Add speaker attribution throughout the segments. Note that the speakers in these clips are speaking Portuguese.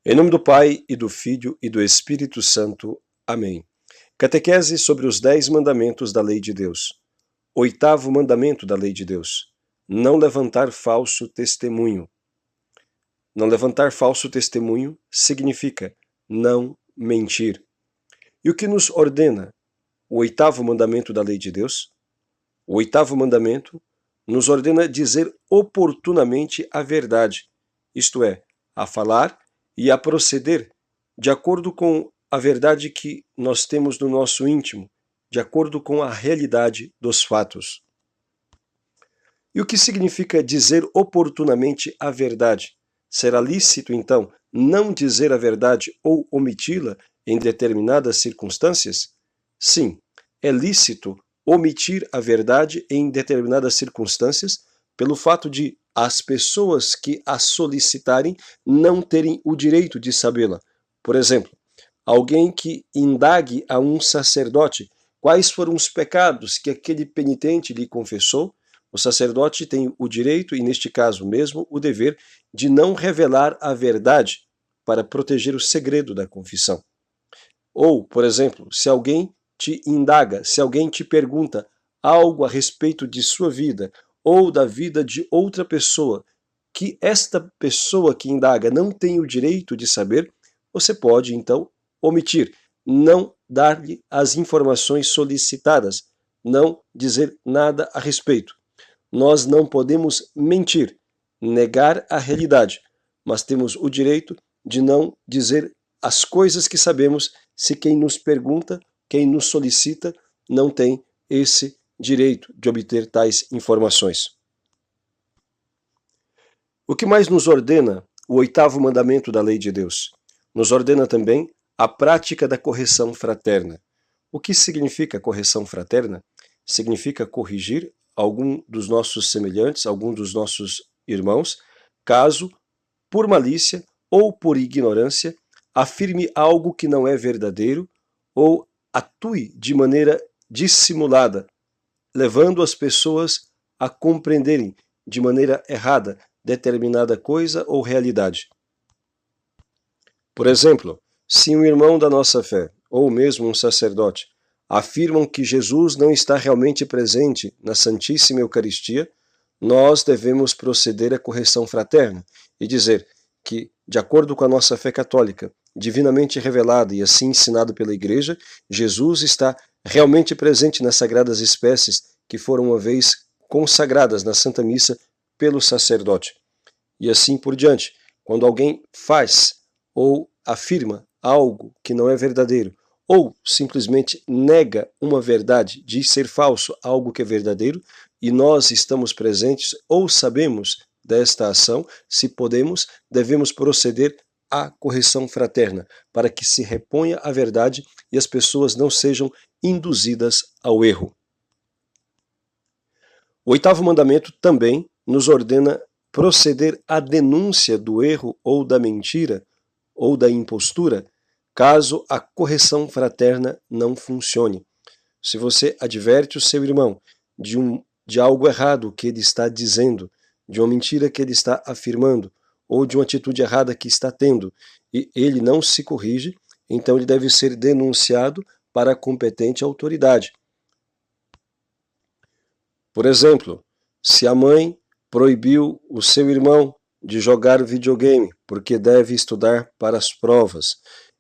Speaker 1: Em nome do Pai, e do Filho, e do Espírito Santo. Amém. Catequese sobre os 10 mandamentos da lei de Deus. 8º mandamento da lei de Deus. Não levantar falso testemunho. Não levantar falso testemunho significa não mentir. E o que nos ordena o 8º mandamento da lei de Deus? O 8º mandamento nos ordena dizer oportunamente a verdade, isto é, a falar e a proceder de acordo com a verdade que nós temos no nosso íntimo, de acordo com a realidade dos fatos. E o que significa dizer oportunamente a verdade? Será lícito, então, não dizer a verdade ou omiti-la em determinadas circunstâncias? Sim, é lícito omitir a verdade em determinadas circunstâncias pelo fato de as pessoas que a solicitarem não terem o direito de sabê-la. Por exemplo, alguém que indague a um sacerdote quais foram os pecados que aquele penitente lhe confessou, o sacerdote tem o direito, e neste caso mesmo, o dever de não revelar a verdade para proteger o segredo da confissão. Ou, por exemplo, se alguém te indaga, se alguém te pergunta algo a respeito de sua vida ou da vida de outra pessoa, que esta pessoa que indaga não tem o direito de saber, você pode, então, omitir, não dar-lhe as informações solicitadas, não dizer nada a respeito. Nós não podemos mentir, negar a realidade, mas temos o direito de não dizer as coisas que sabemos se quem nos pergunta, quem nos solicita, não tem esse direito de obter tais informações. O que mais nos ordena o 8º mandamento da lei de Deus? Nos ordena também a prática da correção fraterna. O que significa correção fraterna? Significa corrigir algum dos nossos semelhantes, algum dos nossos irmãos, caso, por malícia ou por ignorância, afirme algo que não é verdadeiro ou atue de maneira dissimulada, levando as pessoas a compreenderem de maneira errada determinada coisa ou realidade. Por exemplo, se um irmão da nossa fé, ou mesmo um sacerdote, afirmam que Jesus não está realmente presente na Santíssima Eucaristia, nós devemos proceder à correção fraterna e dizer que, de acordo com a nossa fé católica, divinamente revelada e assim ensinado pela Igreja, Jesus está realmente presente nas sagradas espécies que foram uma vez consagradas na Santa Missa pelo sacerdote. E assim por diante. Quando alguém faz ou afirma algo que não é verdadeiro, ou simplesmente nega uma verdade, diz ser falso algo que é verdadeiro, e nós estamos presentes ou sabemos desta ação, se podemos, devemos proceder à correção fraterna, para que se reponha a verdade e as pessoas não sejam induzidas ao erro. O 8º mandamento também nos ordena proceder à denúncia do erro ou da mentira ou da impostura, caso a correção fraterna não funcione. Se você adverte o seu irmão de algo errado que ele está dizendo, de uma mentira que ele está afirmando, ou de uma atitude errada que está tendo, e ele não se corrige, então ele deve ser denunciado para a competente autoridade. Por exemplo, se a mãe proibiu o seu irmão de jogar videogame porque deve estudar para as provas,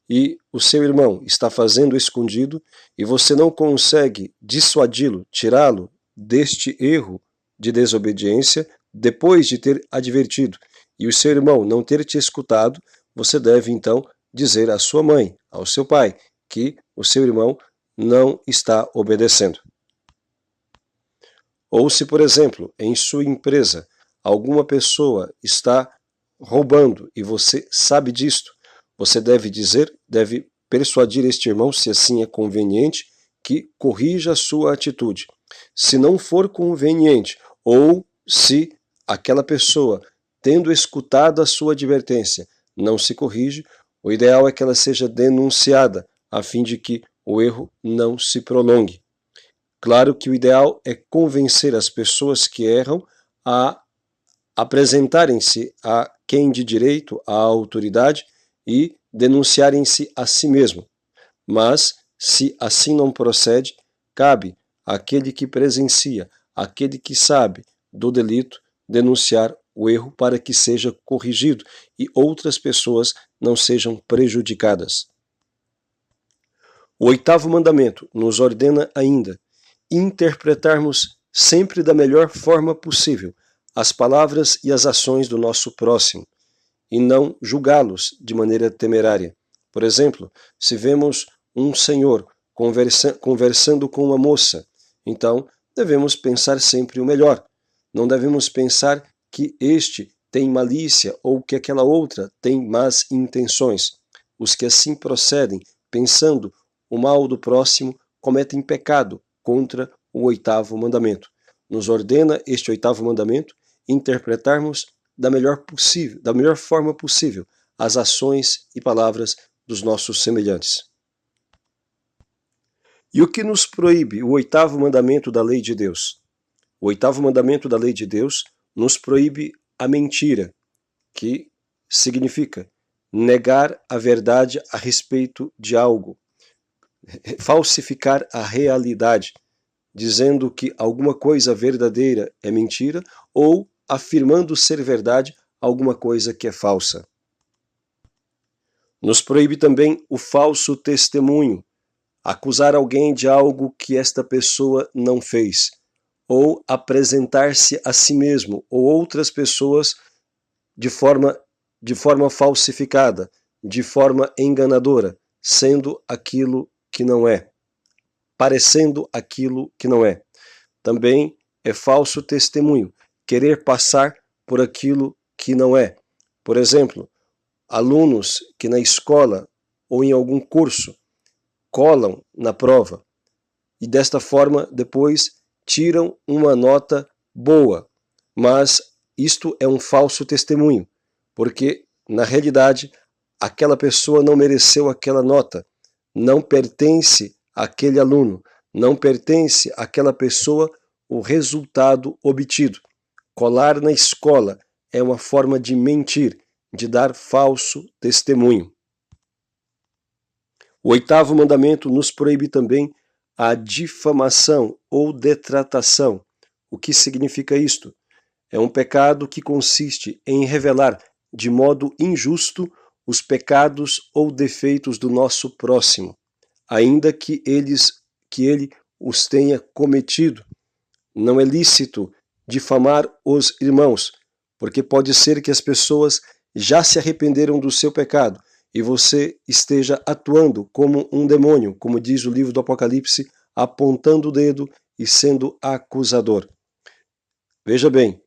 Speaker 1: e o seu irmão está fazendo escondido e você não consegue dissuadi-lo, tirá-lo deste erro de desobediência depois de ter advertido, e o seu irmão não ter te escutado, você deve então dizer à sua mãe, ao seu pai, que o seu irmão não está obedecendo. Ou se, por exemplo, em sua empresa, alguma pessoa está roubando e você sabe disto, você deve persuadir este irmão, se assim é conveniente, que corrija a sua atitude. Se não for conveniente, ou se aquela pessoa, tendo escutado a sua advertência, não se corrige, o ideal é que ela seja denunciada, a fim de que o erro não se prolongue. Claro que o ideal é convencer as pessoas que erram a apresentarem-se a quem de direito, à autoridade, e denunciarem-se a si mesmo. Mas, se assim não procede, cabe àquele que presencia, àquele que sabe do delito, denunciar o erro para que seja corrigido e outras pessoas não sejam prejudicadas. O 8º mandamento nos ordena ainda interpretarmos sempre da melhor forma possível as palavras e as ações do nosso próximo, e não julgá-los de maneira temerária. Por exemplo, se vemos um senhor conversando com uma moça, então devemos pensar sempre o melhor. Não devemos pensar que este tem malícia ou que aquela outra tem más intenções. Os que assim procedem, pensando o mal do próximo, cometem pecado contra o 8º mandamento. Nos ordena este 8º mandamento interpretarmos da melhor forma possível as ações e palavras dos nossos semelhantes. E o que nos proíbe o 8º mandamento da lei de Deus? O 8º mandamento da lei de Deus nos proíbe a mentira, que significa negar a verdade a respeito de algo, falsificar a realidade, dizendo que alguma coisa verdadeira é mentira ou afirmando ser verdade alguma coisa que é falsa. Nos proíbe também o falso testemunho, acusar alguém de algo que esta pessoa não fez, ou apresentar-se a si mesmo ou outras pessoas de forma falsificada, de forma enganadora, sendo aquilo que não é, parecendo aquilo que não é. Também é falso testemunho, querer passar por aquilo que não é. Por exemplo, alunos que na escola ou em algum curso colam na prova e desta forma depois tiram uma nota boa, mas isto é um falso testemunho, porque na realidade aquela pessoa não mereceu aquela nota, não pertence àquele aluno, não pertence àquela pessoa o resultado obtido. Colar na escola é uma forma de mentir, de dar falso testemunho. O 8º mandamento nos proíbe também a difamação ou detratação. O que significa isto? É um pecado que consiste em revelar de modo injusto os pecados ou defeitos do nosso próximo, ainda que ele os tenha cometido. Não é lícito difamar os irmãos, porque pode ser que as pessoas já se arrependeram do seu pecado e você esteja atuando como um demônio, como diz o livro do Apocalipse, apontando o dedo e sendo acusador. Veja bem,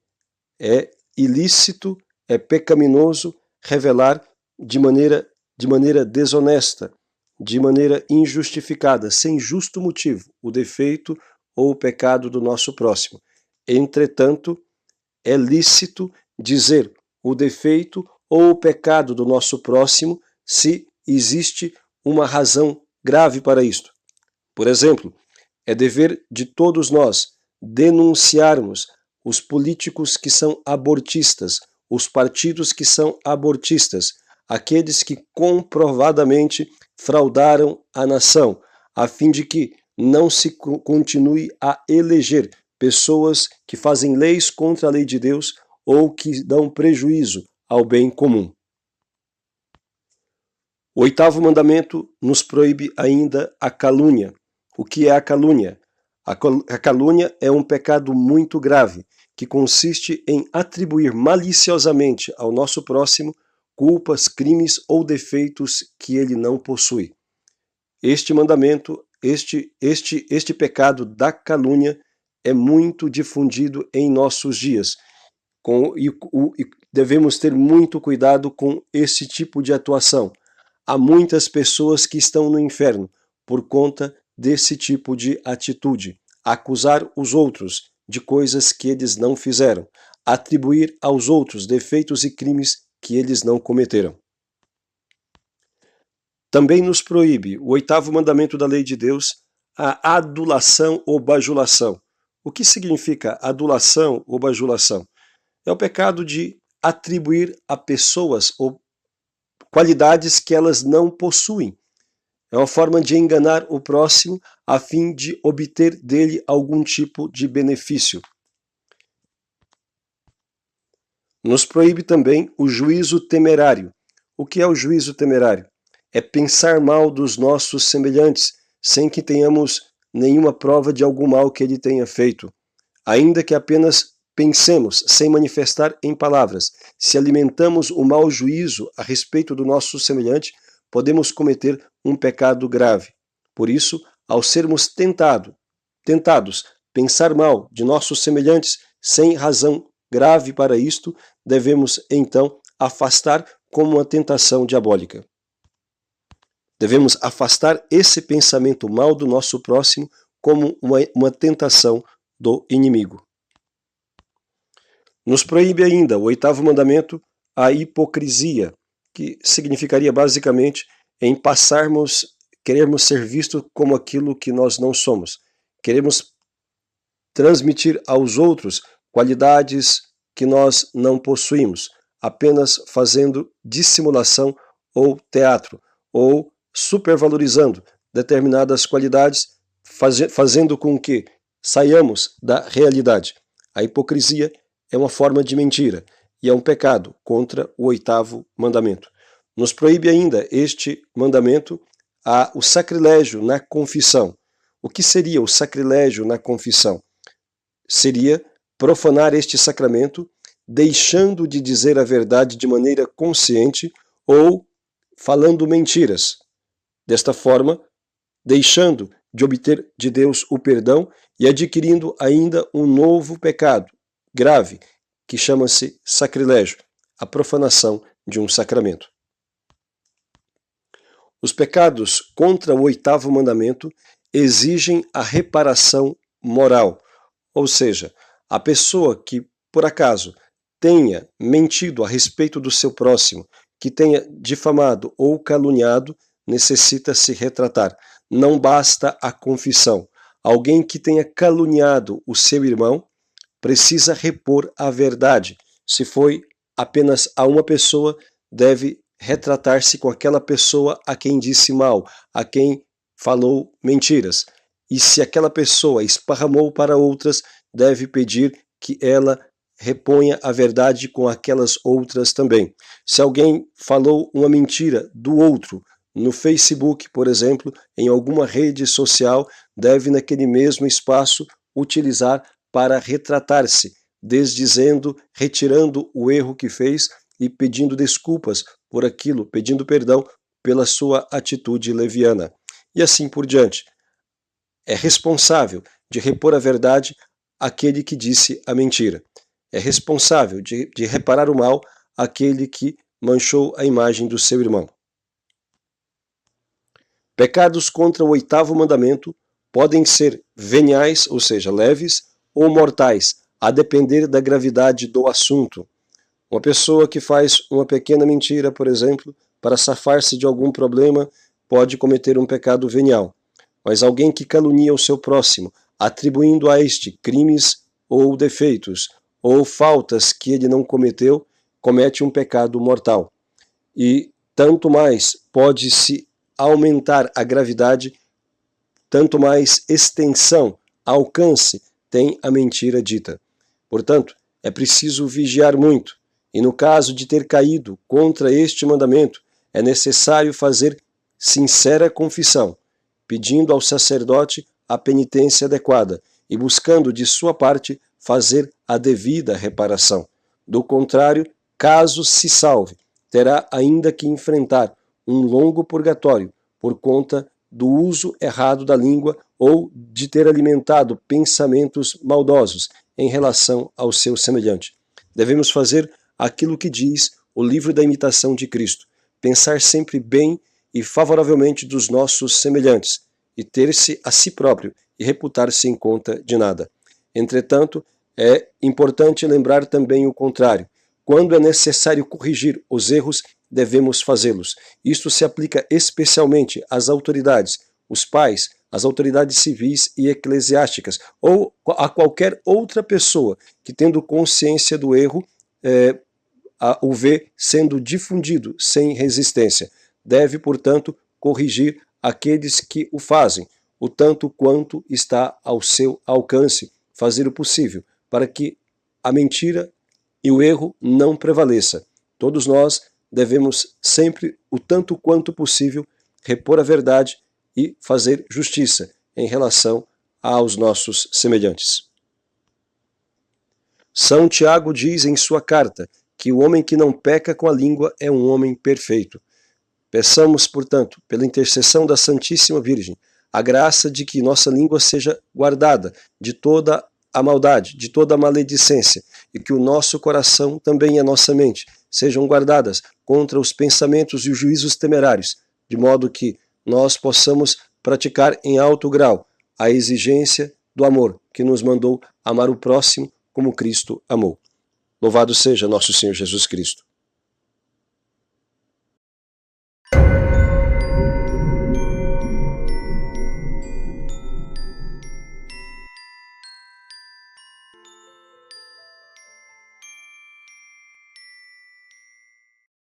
Speaker 1: é ilícito, é pecaminoso revelar de maneira desonesta, de maneira injustificada, sem justo motivo, o defeito ou o pecado do nosso próximo. Entretanto, é lícito dizer o defeito ou o pecado do nosso próximo se existe uma razão grave para isto. Por exemplo, é dever de todos nós denunciarmos os políticos que são abortistas, os partidos que são abortistas, aqueles que comprovadamente fraudaram a nação, a fim de que não se continue a eleger pessoas que fazem leis contra a lei de Deus ou que dão prejuízo ao bem comum. O 8º mandamento nos proíbe ainda a calúnia. O que é a calúnia? A calúnia é um pecado muito grave, que consiste em atribuir maliciosamente ao nosso próximo culpas, crimes ou defeitos que ele não possui. Este mandamento, este pecado da calúnia é muito difundido em nossos dias, e devemos ter muito cuidado com esse tipo de atuação. Há muitas pessoas que estão no inferno por conta desse tipo de atitude, acusar os outros de coisas que eles não fizeram, atribuir aos outros defeitos e crimes que eles não cometeram. Também nos proíbe o 8º mandamento da lei de Deus, a adulação ou bajulação. O que significa adulação ou bajulação? É o pecado de atribuir a pessoas ou qualidades que elas não possuem. É uma forma de enganar o próximo a fim de obter dele algum tipo de benefício. Nos proíbe também o juízo temerário. O que é o juízo temerário? É pensar mal dos nossos semelhantes, sem que tenhamos nenhuma prova de algum mal que ele tenha feito. Ainda que apenas pensemos, sem manifestar em palavras, se alimentamos o mau juízo a respeito do nosso semelhante, podemos cometer um pecado grave. Por isso, ao sermos tentados pensar mal de nossos semelhantes sem razão grave para isto, devemos então afastar como uma tentação diabólica. Devemos afastar esse pensamento mal do nosso próximo como uma tentação do inimigo. Nos proíbe ainda o 8º mandamento, a hipocrisia, que significaria basicamente em querermos ser vistos como aquilo que nós não somos. Queremos transmitir aos outros qualidades que nós não possuímos, apenas fazendo dissimulação ou teatro, ou supervalorizando determinadas qualidades, fazendo com que saiamos da realidade. A hipocrisia é uma forma de mentira e é um pecado contra o 8º mandamento. Nos proíbe ainda este mandamento o sacrilégio na confissão. O que seria o sacrilégio na confissão? Seria profanar este sacramento deixando de dizer a verdade de maneira consciente ou falando mentiras. Desta forma, deixando de obter de Deus o perdão e adquirindo ainda um novo pecado grave, que chama-se sacrilégio, a profanação de um sacramento. Os pecados contra o 8º mandamento exigem a reparação moral, ou seja, a pessoa que, por acaso, tenha mentido a respeito do seu próximo, que tenha difamado ou caluniado, necessita se retratar. Não basta a confissão. Alguém que tenha caluniado o seu irmão precisa repor a verdade. Se foi apenas a uma pessoa, deve retratar-se com aquela pessoa a quem disse mal, a quem falou mentiras. E se aquela pessoa esparramou para outras, deve pedir que ela reponha a verdade com aquelas outras também. Se alguém falou uma mentira do outro no Facebook, por exemplo, em alguma rede social, deve naquele mesmo espaço utilizar para retratar-se, desdizendo, retirando o erro que fez e pedindo desculpas por aquilo, pedindo perdão pela sua atitude leviana. E assim por diante. É responsável de repor a verdade aquele que disse a mentira. É responsável de reparar o mal aquele que manchou a imagem do seu irmão. Pecados contra o 8º mandamento podem ser veniais, ou seja, leves, ou mortais, a depender da gravidade do assunto. Uma pessoa que faz uma pequena mentira, por exemplo, para safar-se de algum problema, pode cometer um pecado venial. Mas alguém que calunia o seu próximo, atribuindo a este crimes ou defeitos, ou faltas que ele não cometeu, comete um pecado mortal. E tanto mais pode-se aumentar a gravidade, tanto mais extensão, alcance tem a mentira dita. Portanto, é preciso vigiar muito, e no caso de ter caído contra este mandamento, é necessário fazer sincera confissão, pedindo ao sacerdote a penitência adequada e buscando de sua parte fazer a devida reparação. Do contrário, caso se salve, terá ainda que enfrentar um longo purgatório por conta do uso errado da língua ou de ter alimentado pensamentos maldosos em relação ao seu semelhante. Devemos fazer aquilo que diz o livro da imitação de Cristo, pensar sempre bem e favoravelmente dos nossos semelhantes, e ter-se a si próprio e reputar-se em conta de nada. Entretanto, é importante lembrar também o contrário. Quando é necessário corrigir os erros, devemos fazê-los. Isto se aplica especialmente às autoridades, os pais, as autoridades civis e eclesiásticas, ou a qualquer outra pessoa que, tendo consciência do erro, o vê sendo difundido sem resistência. Deve, portanto, corrigir aqueles que o fazem, o tanto quanto está ao seu alcance, fazer o possível para que a mentira e o erro não prevaleça. Todos nós devemos sempre, o tanto quanto possível, repor a verdade e fazer justiça em relação aos nossos semelhantes. São Tiago diz em sua carta que o homem que não peca com a língua é um homem perfeito. Peçamos, portanto, pela intercessão da Santíssima Virgem, a graça de que nossa língua seja guardada de toda a maldade, de toda a maledicência, e que o nosso coração também e a nossa mente sejam guardadas contra os pensamentos e os juízos temerários, de modo que nós possamos praticar em alto grau a exigência do amor que nos mandou amar o próximo como Cristo amou. Louvado seja nosso Senhor Jesus Cristo.